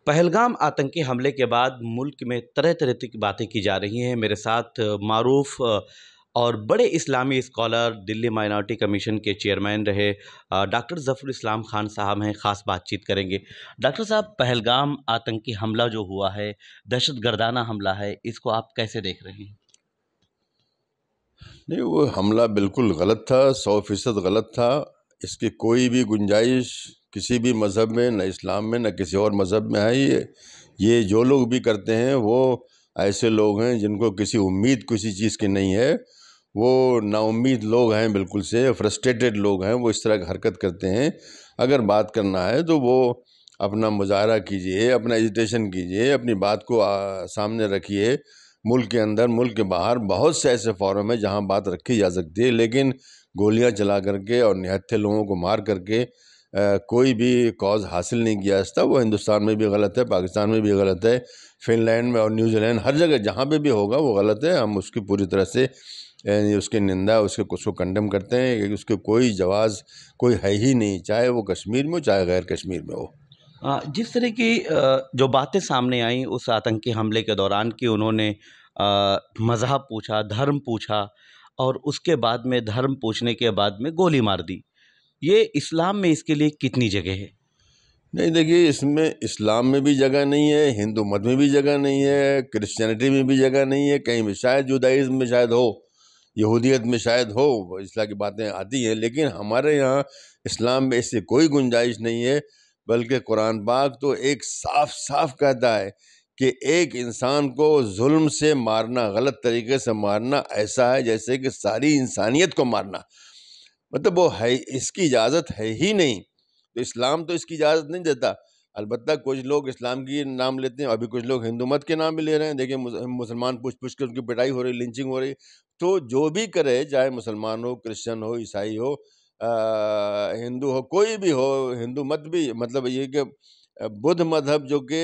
पहलगाम आतंकी हमले के बाद मुल्क में तरह तरह की बातें की जा रही हैं। मेरे साथ मारूफ और बड़े इस्लामी स्कॉलर, दिल्ली माइनॉरिटी कमीशन के चेयरमैन रहे डॉक्टर ज़फ़र इस्लाम खान साहब हैं। ख़ास बातचीत करेंगे। डॉक्टर साहब, पहलगाम आतंकी हमला जो हुआ है, दहशत गर्दाना हमला है, इसको आप कैसे देख रहे हैं? नहीं, वो हमला बिल्कुल गलत था, 100% गलत था। इसकी कोई भी गुंजाइश किसी भी मज़हब में, न इस्लाम में, न किसी और मज़हब में है। ये जो लोग भी करते हैं वो ऐसे लोग हैं जिनको किसी उम्मीद किसी चीज़ की नहीं है। वो नाउम्मीद लोग हैं, बिल्कुल से फ्रस्ट्रेटेड लोग हैं, वो इस तरह की हरकत करते हैं। अगर बात करना है तो वो अपना मुजाहरा कीजिए, अपना एजिटेशन कीजिए, अपनी बात को सामने रखिए। मुल्क के अंदर, मुल्क के बाहर बहुत से ऐसे फोरम है जहां बात रखी जा सकती है, लेकिन गोलियां चला करके और निहत्थे लोगों को मार करके कोई भी कॉज हासिल नहीं किया जाता। वो हिंदुस्तान में भी गलत है, पाकिस्तान में भी गलत है, फिनलैंड में और न्यूजीलैंड, हर जगह जहाँ पे भी होगा वो गलत है। हम उसकी पूरी तरह से उसकी निंदा, उसको कंडेम करते हैं कि उसके कोई जवाज़ कोई है ही नहीं, चाहे वो कश्मीर में हो चाहे गैर कश्मीर में हो। जिस तरह की जो बातें सामने आई उस आतंकी हमले के दौरान कि उन्होंने मज़हब पूछा, धर्म पूछा और उसके बाद में धर्म पूछने के बाद में गोली मार दी, ये इस्लाम में इसके लिए कितनी जगह है? नहीं, देखिए, इसमें इस्लाम में भी जगह नहीं है, हिंदू मत में भी जगह नहीं है, क्रिश्चियनिटी में भी जगह नहीं है, कहीं भी शायद जुदाइज़्म में शायद हो, यहूदियत में शायद हो, इस तरह की बातें आती हैं, लेकिन हमारे यहाँ इस्लाम में इससे कोई गुंजाइश नहीं है। बल्कि कुरान पाक तो एक साफ साफ कहता है कि एक इंसान को जुल्म से मारना, गलत तरीके से मारना, ऐसा है जैसे कि सारी इंसानियत को मारना। मतलब वो है, इसकी इजाज़त है ही नहीं। तो इस्लाम तो इसकी इजाज़त नहीं देता। अलबत्ता कुछ लोग इस्लाम की नाम लेते हैं, अभी कुछ लोग हिंदू मत के नाम भी ले रहे हैं। देखिए, मुसलमान पूछ पूछ के उनकी पिटाई हो रही, लिंचिंग हो रही। तो जो भी करे, चाहे मुसलमान हो, क्रिश्चियन हो, ईसाई हो, हिंदू हो, कोई भी हो, हिंदू मत भी, मतलब ये कि बुद्ध मजहब जो कि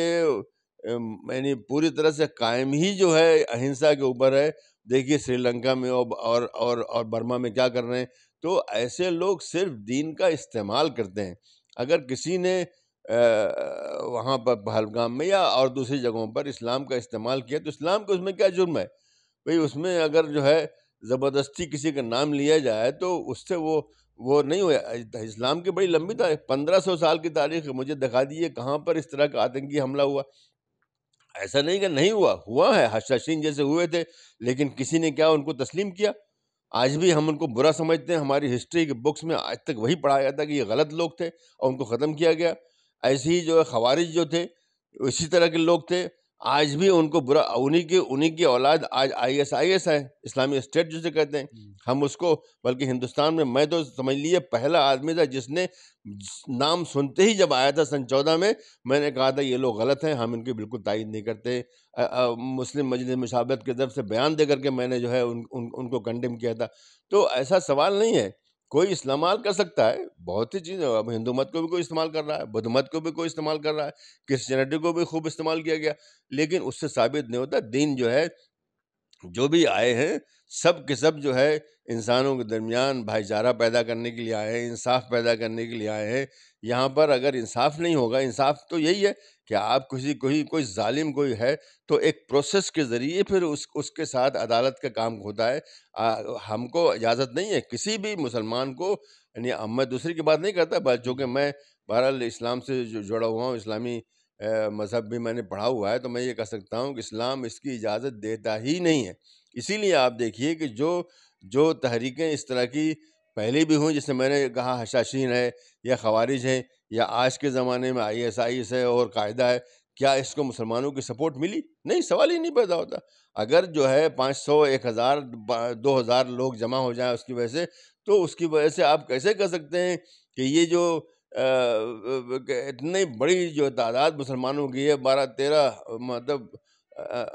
यानी पूरी तरह से कायम ही जो है अहिंसा के ऊपर है। देखिए श्रीलंका में और बर्मा में क्या कर रहे हैं। तो ऐसे लोग सिर्फ दीन का इस्तेमाल करते हैं। अगर किसी ने वहाँ पर पहलगाम में या और दूसरी जगहों पर इस्लाम का इस्तेमाल किया तो इस्लाम का उसमें क्या जुर्म है भाई? उसमें अगर जो है ज़बरदस्ती किसी का नाम लिया जाए तो उससे वो नहीं हुआ। इस्लाम की बड़ी लंबी तारीख, 1500 साल की तारीख है। मुझे दिखा दीजिए कहाँ पर इस तरह का आतंकी हमला हुआ। ऐसा नहीं कि नहीं हुआ, हुआ है, हशाशीन जैसे हुए थे, लेकिन किसी ने क्या उनको तस्लीम किया? आज भी हम उनको बुरा समझते हैं। हमारी हिस्ट्री के बुक्स में आज तक वही पढ़ाया जाता है कि ये गलत लोग थे और उनको ख़त्म किया गया। ऐसे ही जो है खवारिज जो थे, इसी तरह के लोग थे, आज भी उनको बुरा, उन्हीं की औलाद आज ISIS है, इस्लामिक स्टेट जिसे कहते हैं। हम उसको, बल्कि हिंदुस्तान में मैं तो समझ लिए पहला आदमी था जिसने नाम सुनते ही जब आया था सन 14 में, मैंने कहा था ये लोग गलत हैं, हम इनकी बिल्कुल तायद नहीं करते। मुस्लिम मजलिस मुशावरत की तरफ से बयान दे करके मैंने जो है उनको कंडेम किया था। तो ऐसा सवाल नहीं है, कोई इस्तेमाल कर सकता है बहुत सी चीज़ें। अब हिंदू मत को भी कोई इस्तेमाल कर रहा है, बुद्ध मत को भी कोई इस्तेमाल कर रहा है, क्रिश्चियनिटी को भी खूब इस्तेमाल किया गया, लेकिन उससे साबित नहीं होता। दीन जो है, जो भी आए हैं सब के सब जो है इंसानों के दरमियान भाईचारा पैदा करने के लिए आए हैं, इंसाफ पैदा करने के लिए आए हैं। यहाँ पर अगर इंसाफ नहीं होगा, इंसाफ तो यही है कि आप कोई जालिम कोई है तो एक प्रोसेस के ज़रिए फिर उसके साथ अदालत का काम होता है। हमको इजाज़त नहीं है किसी भी मुसलमान को, यानी अब मैं दूसरी की बात नहीं करता, चूँकि मैं बहरहाल इस्लाम से जुड़ा हुआ हूँ, इस्लामी मज़हब भी मैंने पढ़ा हुआ है, तो मैं ये कह सकता हूँ कि इस्लाम इसकी इजाज़त देता ही नहीं है। इसीलिए आप देखिए कि जो तहरीकें इस तरह की पहले भी हुई, जैसे मैंने कहा हशाशीन है या खवारिज है या आज के ज़माने में ISIS है और कायदा है, क्या इसको मुसलमानों की सपोर्ट मिली? नहीं, सवाल ही नहीं पैदा होता। अगर जो है 500, 1000, 2000 लोग जमा हो जाएं उसकी वजह से, तो उसकी वजह से आप कैसे कह सकते हैं कि ये जो इतनी बड़ी जो तादाद मुसलमानों की है, 12-13, मतलब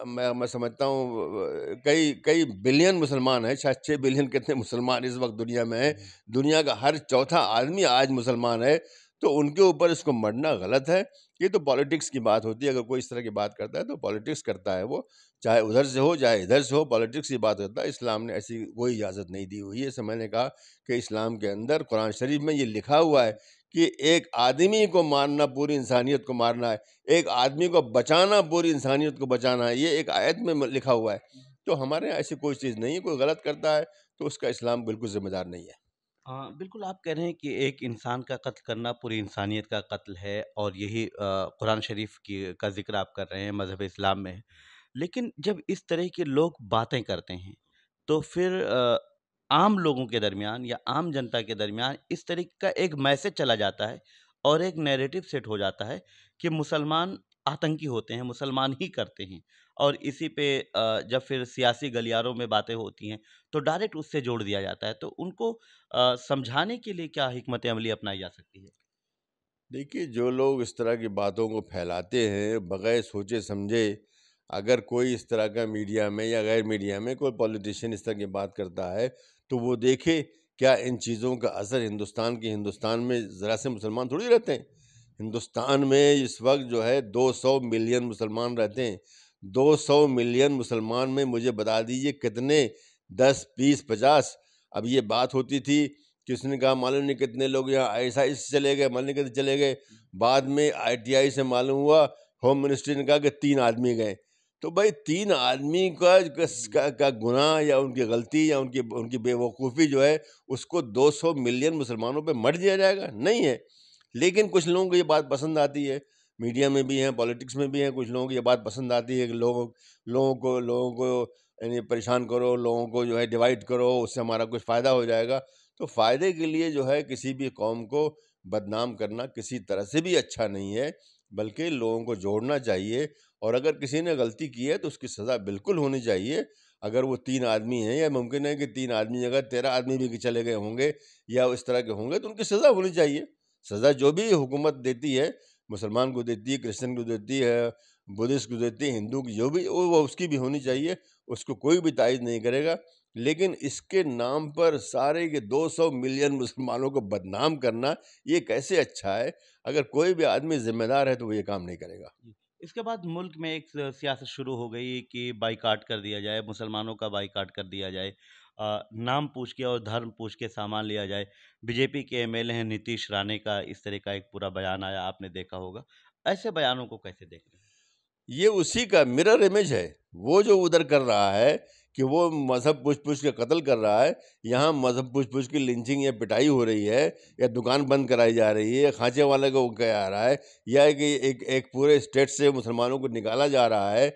मैं समझता हूँ कई कई बिलियन मुसलमान हैं, शायद 6 बिलियन कितने मुसलमान इस वक्त दुनिया में हैं। दुनिया का हर चौथा आदमी आज मुसलमान है, तो उनके ऊपर इसको मरना गलत है। یہ تو پالیٹکس کی بات ہوتی ہے. اگر کوئی اس طرح کی بات کرتا ہے تو پالیٹکس کرتا ہے وہ، چاہے ادھر سے ہو چاہے ادھر سے ہو، پالیٹکس کی بات ہوتا ہے. اسلام نے ایسی کوئی اجازت نہیں دی ہوئی ہے. اسے میں نے کہا کہ اسلام کے اندر قرآن شریف میں یہ لکھا ہوا ہے کہ ایک آدمی کو مارنا پوری انسانیت کو مارنا ہے، ایک آدمی کو بچانا پوری انسانیت کو بچانا ہے. یہ ایک آیت میں لکھا ہوا ہے. تو ہمارے یہاں ایسی کوئی چیز نہیں ہے. کوئی غلط کرتا ہے تو اس کا اسلام بالکل ذمہ دار نہیں ہے. ہاں بالکل، آپ کہہ رہے ہیں کہ ایک انسان کا قتل کرنا پوری انسانیت کا قتل ہے، اور یہی قرآن شریف کا ذکر آپ کر رہے ہیں، مذہب اسلام میں ہے. لیکن جب اس طرح کے لوگ باتیں کرتے ہیں تو پھر عام لوگوں کے درمیان یا عام جنتا کے درمیان اس طرح کا ایک میسج چلا جاتا ہے اور ایک نیریٹو سیٹ ہو جاتا ہے کہ مسلمان آتنکی ہوتے ہیں، مسلمان ہی کرتے ہیں. اور اسی پہ جب پھر سیاسی گلیاروں میں باتیں ہوتی ہیں تو ڈائریکٹ اس سے جوڑ دیا جاتا ہے. تو ان کو سمجھانے کے لیے کیا حکمت عملی اپنائی جا سکتی ہے؟ دیکھیے، جو لوگ اس طرح کی باتوں کو پھیلاتے ہیں بغیر سوچے سمجھے، اگر کوئی اس طرح کا میڈیا میں یا غیر میڈیا میں کوئی پولیٹیشین اس طرح کی بات کرتا ہے تو وہ دیکھے کیا ان چیزوں کا اثر ہندوستان میں ذرا سے مسلمان تھوڑی رہتے ہیں. ہندوستان میں اس وقت جو ہے 200 ملین مسلمان رہتے ہیں. 200 ملین مسلمان میں مجھے بتا دیجئے کتنے، 10 20 50. اب یہ بات ہوتی تھی، کس نے کہا معلوم نہیں کتنے لوگ یہاں ISI سے چلے گئے، معلوم نہیں کتنے چلے گئے. بعد میں ITI سے معلوم ہوا، ہوم منسٹری نے کہا کہ 3 آدمی گئے. تو بھائی 3 آدمی کا گناہ یا ان کی غلطی یا ان کی بے وقوفی جو ہے اس کو 200 ملین مسلمانوں پہ مٹ دیا جائے گا؟ نہیں ہے. لیکن کچھ لوگوں کو یہ بات پسند آتی ہے، میڈیا میں بھی ہیں، پالیٹکس میں بھی ہیں. کچھ لوگوں کو یہ بات پسند آتی ہے کہ لوگوں کو یعنی پریشان کرو، لوگوں کو جو ہے ڈیوائیڈ کرو، اس سے ہمارا کچھ فائدہ ہو جائے گا. تو فائدے کے لیے جو ہے کسی بھی قوم کو بدنام کرنا کسی طرح سے بھی اچھا نہیں ہے، بلکہ لوگوں کو جوڑنا چاہیے. اور اگر کسی نے غلطی کی ہے تو اس کی سزا بالکل ہونی چاہیے. اگر وہ 3 آدمی ہیں، یا ممکن ہے کہ 3 آدمی اگر 13 آدمی بھی چلے گئے ہوں گے یا اس طرح کے ہوں گے تو ان کی سزا ہونی چاہیے. سزا جو بھی حکومت دیتی ہے، مسلمان کو دیتی ہے، کرسچن کو دیتی ہے، بدھسٹ کو دیتی ہے، ہندو کی جو بھی وہ اس کی بھی ہونی چاہیے. اس کو کوئی بھی تائید نہیں کرے گا. لیکن اس کے نام پر سارے کے 200 ملین مسلمانوں کو بدنام کرنا یہ کیسے اچھا ہے؟ اگر کوئی بھی آدمی ذمہ دار ہے تو وہ یہ کام نہیں کرے گا. اس کے بعد ملک میں ایک سیاست شروع ہو گئی کہ بائیکاٹ کر دیا جائے، مسلمانوں کا بائیکاٹ کر دیا جائے، نام پوچھ کے اور دھرم پوچھ کے سامان لیا جائے. BJP کے MLA ہیں نتیش رانے کا اس طرح کا ایک پورا بیان آیا، آپ نے دیکھا ہوگا. ایسے بیانوں کو کیسے دیکھ رہے ہیں؟ یہ اسی کا مرر امیج ہے. وہ جو ادھر کر رہا ہے کہ وہ مذہب پوچھ کے قتل کر رہا ہے، یہاں مذہب پوچھ کی لنچنگ یا پٹائی ہو رہی ہے، یا دکان بند کرائی جا رہی ہے، کھانچے والے کو کہا جا رہا ہے، یا کہ ایک پورے اسٹیٹ سے مسلمانوں کو نکالا جا رہا ہے.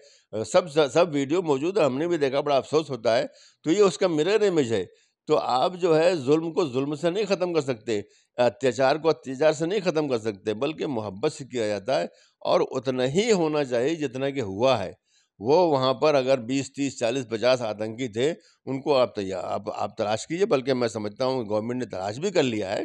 سب ویڈیو موجود ہے، ہم نے بھی دیکھا، بڑا افسوس ہوتا ہے. تو یہ اس کا مرر امیج ہے. تو آپ جو ہے ظلم کو ظلم سے نہیں ختم کر سکتے، اتیاچار کو اتیاچار سے نہیں ختم کر سکتے، بلکہ محبت سے کیا جاتا ہے. اور اتنا ہی ہونا چاہیے جتنا کہ ہوا ہے. وہ وہاں پر اگر 20 30 40 50 آتنکی تھے، ان کو آپ تلاش کیجئے. بلکہ میں سمجھتا ہوں گورنمنٹ نے تلاش بھی کر لیا ہے.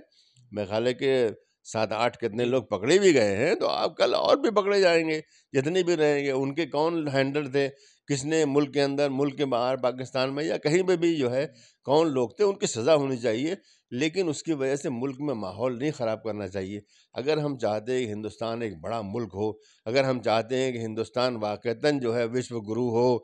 میں خیال ہے کہ 7 8 کتنے جی لوگ پکڑے بھی گئے ہیں. تو آپ کل اور بھی پکڑے جائیں گے جتنے بھی رہیں گے. ان کے کون ہینڈل تھے، کس نے ملک کے اندر، ملک کے باہر، پاکستان میں یا کہیں پہ بھی جو ہے کون لوگ تھے، ان کی سزا ہونی چاہیے. لیکن اس کی وجہ سے ملک میں ماحول نہیں خراب کرنا چاہیے. اگر ہم چاہتے ہیں کہ ہندوستان ایک بڑا ملک ہو، اگر ہم چاہتے ہیں کہ ہندوستان واقعتاً جو ہے وشو گرو ہو،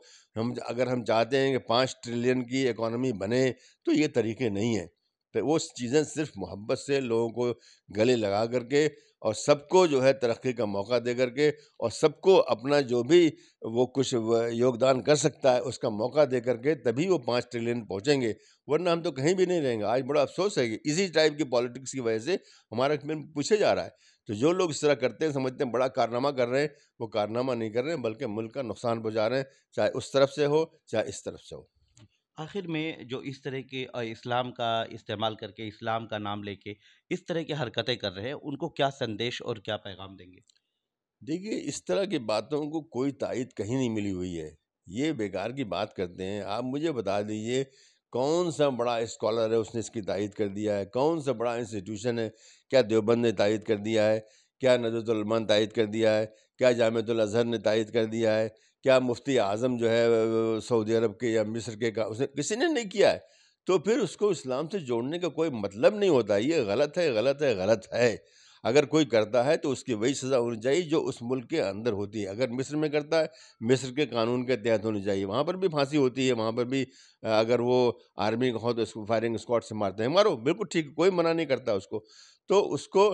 اگر ہم چاہتے ہیں کہ 5 ٹریلین کی اکانومی بنے، تو یہ طریقے نہیں ہیں. تو وہ چیزیں صرف محبت سے لوگوں کو گلے لگا کر کے، اور سب کو جو ہے ترقی کا موقع دے کر کے، اور سب کو اپنا جو بھی وہ کچھ یوگدان کر سکتا ہے اس کا موقع دے کر کے، تبھی وہ 5 ٹریلین پہنچیں گے. ورنہ ہم تو کہیں بھی نہیں رہیں گے. آج بڑا افسوس ہے کہ اسی ٹائپ کی پالیٹکس کی وجہ سے ہمارا پوچھے جا رہا ہے. تو جو لوگ اس طرح کرتے ہیں، سمجھتے ہیں بڑا کارنامہ کر رہے ہیں، وہ کارنامہ نہیں کر رہے ہیں، بلکہ ملک کا نقصان پہنچا رہے ہیں، چاہے اس طرف سے ہو چاہے اس طرف سے ہو. آخر میں جو اس طرح کے اسلام کا استعمال کر کے، اسلام کا نام لے کے اس طرح کی حرکتیں کر رہے ہیں، ان کو کیا سندیش اور کیا پیغام دیں گے؟ دیکھیے، اس طرح کی باتوں کو کوئی تائید کہیں نہیں ملی ہوئی ہے. یہ بیکار کی بات کرتے ہیں. آپ مجھے بتا دیجئے کون سا بڑا اسکالر ہے اس نے اس کی تائید کر دیا ہے؟ کون سا بڑا انسٹیٹیوشن ہے؟ کیا دیوبند نے تائید کر دیا ہے؟ کیا ندوۃ العلماء نے تائید کر دیا ہے؟ کیا جامعۃ الازہر نے تائید کر دیا ہے؟ کیا مفتی اعظم جو ہے سعودی عرب کے یا مصر کے کا کسی نے نہیں کیا ہے؟ تو پھر اس کو اسلام سے جوڑنے کا کوئی مطلب نہیں ہوتا. یہ غلط ہے، غلط ہے، غلط ہے. अगर कोई करता है तो उसकी वही सज़ा होनी चाहिए जो उस मुल्क के अंदर होती है। अगर मिस्र में करता है, मिस्र के कानून के तहत होनी चाहिए। वहाँ पर भी फांसी होती है, वहाँ पर भी अगर वो आर्मी का हो तो उसको फायरिंग स्क्वाड से मारते हैं, मारो, बिल्कुल ठीक, कोई मना नहीं करता उसको। तो उसको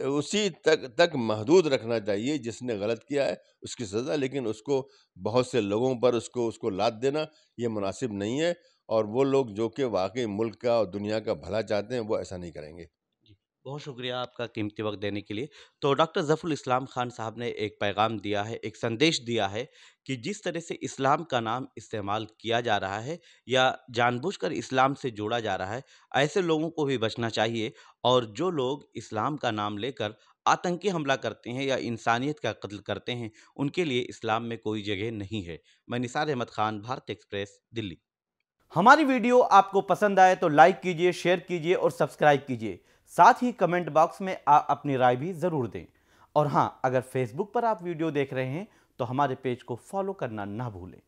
उसी तक महदूद रखना चाहिए, जिसने गलत किया है उसकी सज़ा, लेकिन उसको बहुत से लोगों पर उसको लाद देना ये मुनासिब नहीं है। और वो लोग जो कि वाकई मुल्क का और दुनिया का भला चाहते हैं वो ऐसा नहीं करेंगे। जी, बहुत शुक्रिया आपका कीमती वक्त देने के लिए। तो डॉक्टर ज़फ़रुल इस्लाम ख़ान साहब ने एक पैगाम दिया है, एक संदेश दिया है कि जिस तरह से इस्लाम का नाम इस्तेमाल किया जा रहा है या जानबूझकर इस्लाम से जोड़ा जा रहा है, ऐसे लोगों को भी बचना चाहिए। और जो लोग इस्लाम का नाम लेकर आतंकी हमला करते हैं या इंसानियत का कत्ल करते हैं, उनके लिए इस्लाम में कोई जगह नहीं है। मैं निसार अहमद ख़ान, भारत एक्सप्रेस, दिल्ली। हमारी वीडियो आपको पसंद आए तो लाइक कीजिए, शेयर कीजिए और सब्सक्राइब कीजिए। साथ ही कमेंट बॉक्स में अपनी राय भी ज़रूर दें। और हाँ, अगर फेसबुक पर आप वीडियो देख रहे हैं तो हमारे पेज को फॉलो करना ना भूलें।